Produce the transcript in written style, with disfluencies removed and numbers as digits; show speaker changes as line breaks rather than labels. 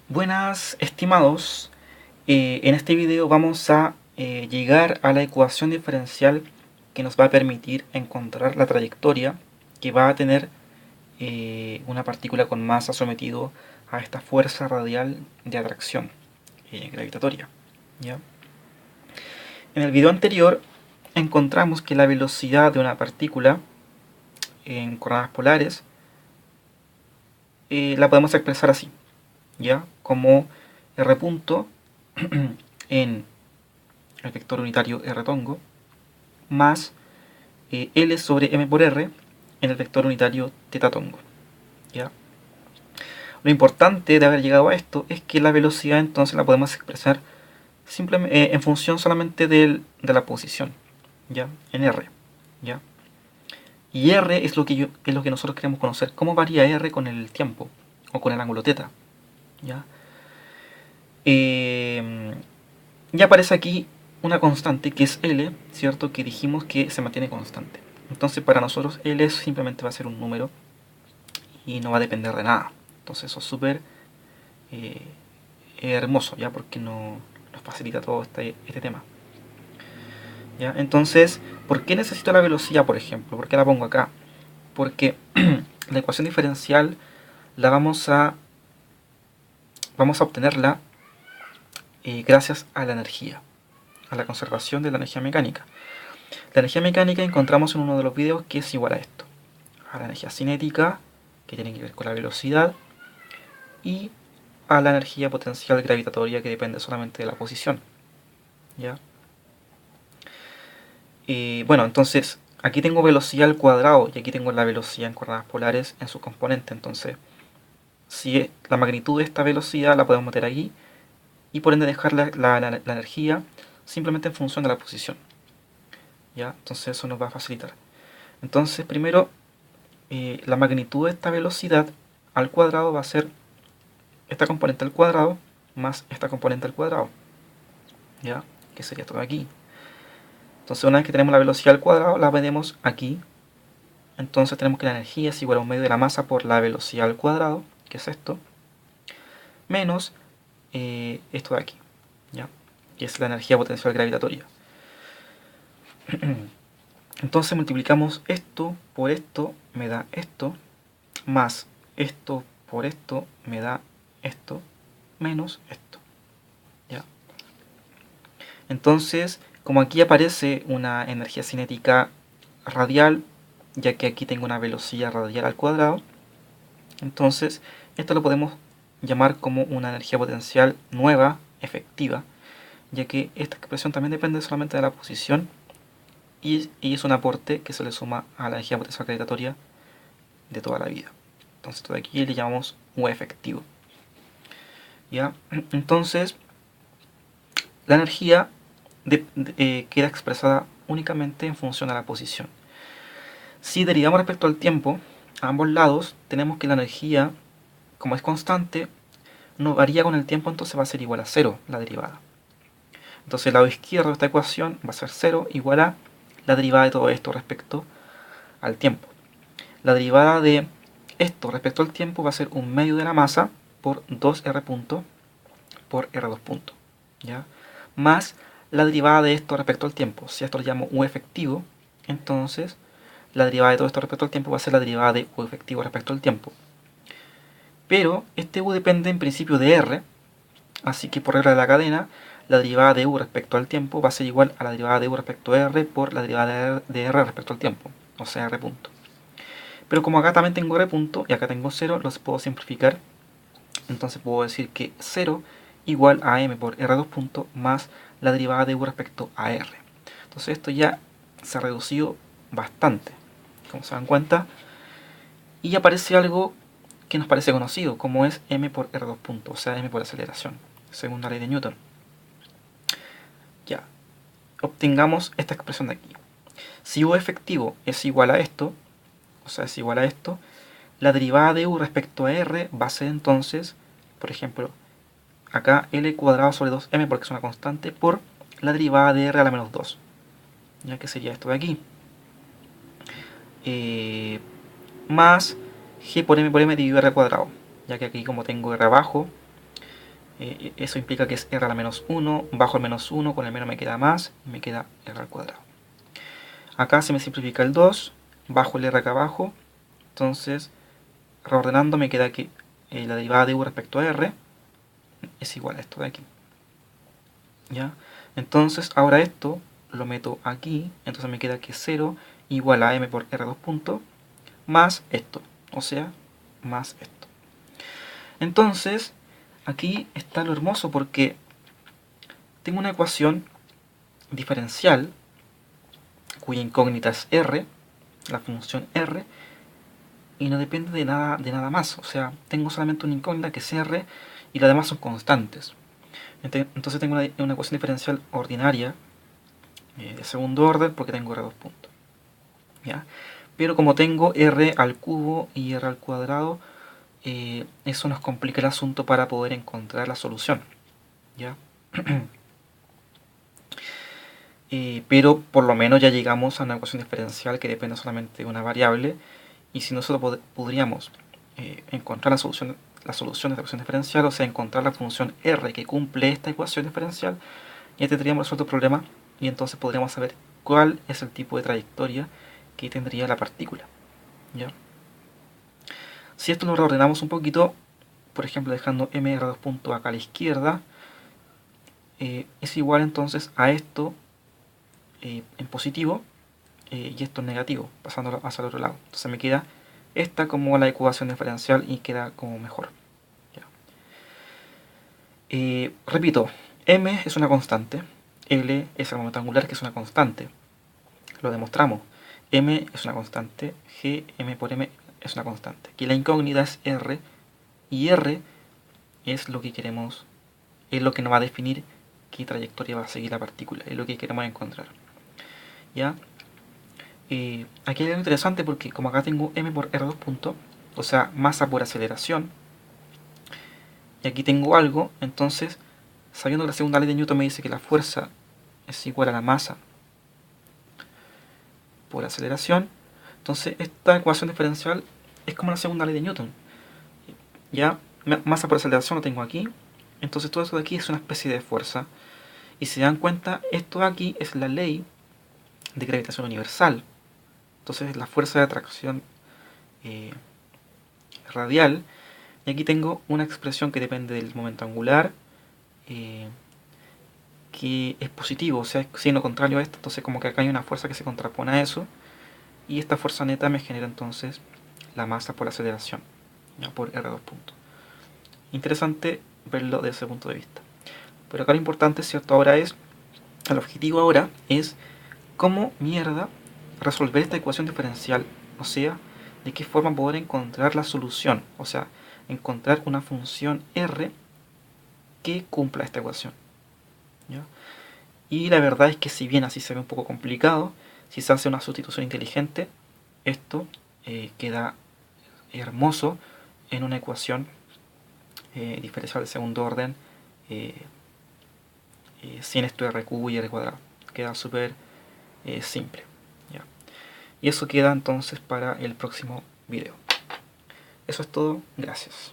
Buenas estimados, en este video vamos a llegar a la ecuación diferencial que nos va a permitir encontrar la trayectoria que va a tener una partícula con masa sometido a esta fuerza radial de atracción gravitatoria. ¿Ya? En el video anterior encontramos que la velocidad de una partícula en coordenadas polares la podemos expresar así, ¿ya? Como r punto en el vector unitario r tongo más L sobre m por r en el vector unitario teta tongo. ¿Ya? Lo importante de haber llegado a esto es que la velocidad entonces la podemos expresar simplemente en función solamente de la posición, ¿ya? En r. ¿Ya? Y r es lo que nosotros queremos conocer. ¿Cómo varía r con el tiempo o con el ángulo teta? ¿Ya? Ya aparece aquí una constante que es L, ¿cierto? Que dijimos que se mantiene constante. Entonces para nosotros L simplemente va a ser un número y no va a depender de nada. Entonces eso es súper hermoso, ¿ya? Porque nos facilita todo este tema. ¿Ya? Entonces, ¿por qué necesito la velocidad, por ejemplo? ¿Por qué la pongo acá? Porque la ecuación diferencial la vamos a obtenerla gracias a la energía, a la conservación de la energía mecánica. La energía mecánica encontramos en uno de los videos que es igual a esto, a la energía cinética, que tiene que ver con la velocidad, y a la energía potencial gravitatoria, que depende solamente de la posición. ¿Ya? Bueno, entonces aquí tengo velocidad al cuadrado y aquí tengo la velocidad en coordenadas polares en su componente. Entonces, si la magnitud de esta velocidad la podemos meter aquí y por ende dejar la energía simplemente en función de la posición. ¿Ya? Entonces eso nos va a facilitar. Entonces primero la magnitud de esta velocidad al cuadrado va a ser esta componente al cuadrado más esta componente al cuadrado, ¿ya? Que sería todo aquí. Entonces una vez que tenemos la velocidad al cuadrado la vendemos aquí. Entonces tenemos que la energía es igual a un medio de la masa por la velocidad al cuadrado, que es esto, menos esto de aquí, ¿ya? Que es la energía potencial gravitatoria. Entonces multiplicamos esto por esto, me da esto, más esto por esto, me da esto, menos esto. ¿Ya? Entonces, como aquí aparece una energía cinética radial, ya que aquí tengo una velocidad radial al cuadrado, entonces esto lo podemos llamar como una energía potencial nueva, efectiva, ya que esta expresión también depende solamente de la posición y es un aporte que se le suma a la energía potencial gravitatoria de toda la vida. Entonces esto de aquí le llamamos U efectivo. ¿Ya? Entonces la energía queda expresada únicamente en función a la posición. Si derivamos respecto al tiempo, a ambos lados tenemos que la energía, como es constante, no varía con el tiempo, entonces va a ser igual a cero la derivada. Entonces el lado izquierdo de esta ecuación va a ser 0 igual a la derivada de todo esto respecto al tiempo. La derivada de esto respecto al tiempo va a ser un medio de la masa por 2r punto por r2 punto, ¿ya? Más la derivada de esto respecto al tiempo. Si esto lo llamo u efectivo, entonces la derivada de todo esto respecto al tiempo va a ser la derivada de u efectivo respecto al tiempo. Pero este u depende en principio de r, así que por regla de la cadena, la derivada de u respecto al tiempo va a ser igual a la derivada de u respecto a r por la derivada de r respecto al tiempo, o sea, r punto. Pero como acá también tengo r punto y acá tengo 0, los puedo simplificar. Entonces puedo decir que 0 igual a m por r2 punto más la derivada de u respecto a r. Entonces esto ya se ha reducido bastante, como se dan cuenta. Y aparece algo que nos parece conocido, como es m por r2 punto, o sea, m por aceleración, según la ley de Newton. Ya, obtengamos esta expresión de aquí. Si u efectivo es igual a esto, o sea, es igual a esto, la derivada de u respecto a r va a ser entonces, por ejemplo, acá L cuadrado sobre 2m porque es una constante por la derivada de r a la menos 2, ya que sería esto de aquí, más g por m dividido r cuadrado, ya que aquí como tengo r abajo, Eso implica que es r a la menos 1, bajo el menos 1, con el menos me queda más, y me queda r al cuadrado. Acá se me simplifica el 2, bajo el r acá abajo, entonces reordenando me queda que la derivada de u respecto a r es igual a esto de aquí. ¿Ya? Entonces ahora esto lo meto aquí, entonces me queda que 0 igual a m por r2 puntos más esto, o sea, más esto. Entonces, aquí está lo hermoso porque tengo una ecuación diferencial cuya incógnita es r, la función r, y no depende de nada más. O sea, tengo solamente una incógnita que es r y las demás son constantes. Entonces tengo una ecuación diferencial ordinaria de segundo orden porque tengo r2 puntos. ¿Ya? Pero como tengo r al cubo y r al cuadrado, eso nos complica el asunto para poder encontrar la solución. ¿Ya? Pero por lo menos ya llegamos a una ecuación diferencial que depende solamente de una variable, y si nosotros podríamos encontrar la solución de esta ecuación diferencial, o sea, encontrar la función r que cumple esta ecuación diferencial, ya tendríamos resuelto el problema y entonces podríamos saber cuál es el tipo de trayectoria que tendría la partícula. ¿Ya? Si esto lo reordenamos un poquito, por ejemplo dejando mr2 puntos acá a la izquierda, es igual entonces a esto en positivo y esto en negativo, pasándolo hacia el otro lado. Entonces me queda esta como la ecuación diferencial y queda como mejor. Repito, m es una constante, L es el momento angular que es una constante. Lo demostramos. M es una constante, G, M por M es una constante. Aquí la incógnita es R, y R es lo que queremos, es lo que nos va a definir qué trayectoria va a seguir la partícula, es lo que queremos encontrar. ¿Ya? Aquí hay algo interesante porque como acá tengo M por R2 puntos, o sea, masa por aceleración, y aquí tengo algo, entonces, sabiendo que la segunda ley de Newton me dice que la fuerza es igual a la masa por aceleración, entonces esta ecuación diferencial es como la segunda ley de Newton. Ya, masa por aceleración lo tengo aquí, entonces todo esto de aquí es una especie de fuerza, y si se dan cuenta, esto de aquí es la ley de gravitación universal. Entonces la fuerza de atracción radial, y aquí tengo una expresión que depende del momento angular, que es positivo, o sea, es signo contrario a esto, entonces como que acá hay una fuerza que se contrapone a eso, y esta fuerza neta me genera entonces la masa por aceleración, ya, por R2 puntos. Interesante verlo desde ese punto de vista. Pero acá lo importante, ¿cierto? Ahora es, el objetivo ahora es cómo mierda resolver esta ecuación diferencial, o sea, de qué forma poder encontrar la solución, o sea, encontrar una función r que cumpla esta ecuación. ¿Ya? Y la verdad es que si bien así se ve un poco complicado, si se hace una sustitución inteligente, esto queda hermoso en una ecuación diferencial de segundo orden sin esto de r cubo y r cuadrado. Queda súper simple. ¿Ya? Y eso queda entonces para el próximo video. Eso es todo, gracias.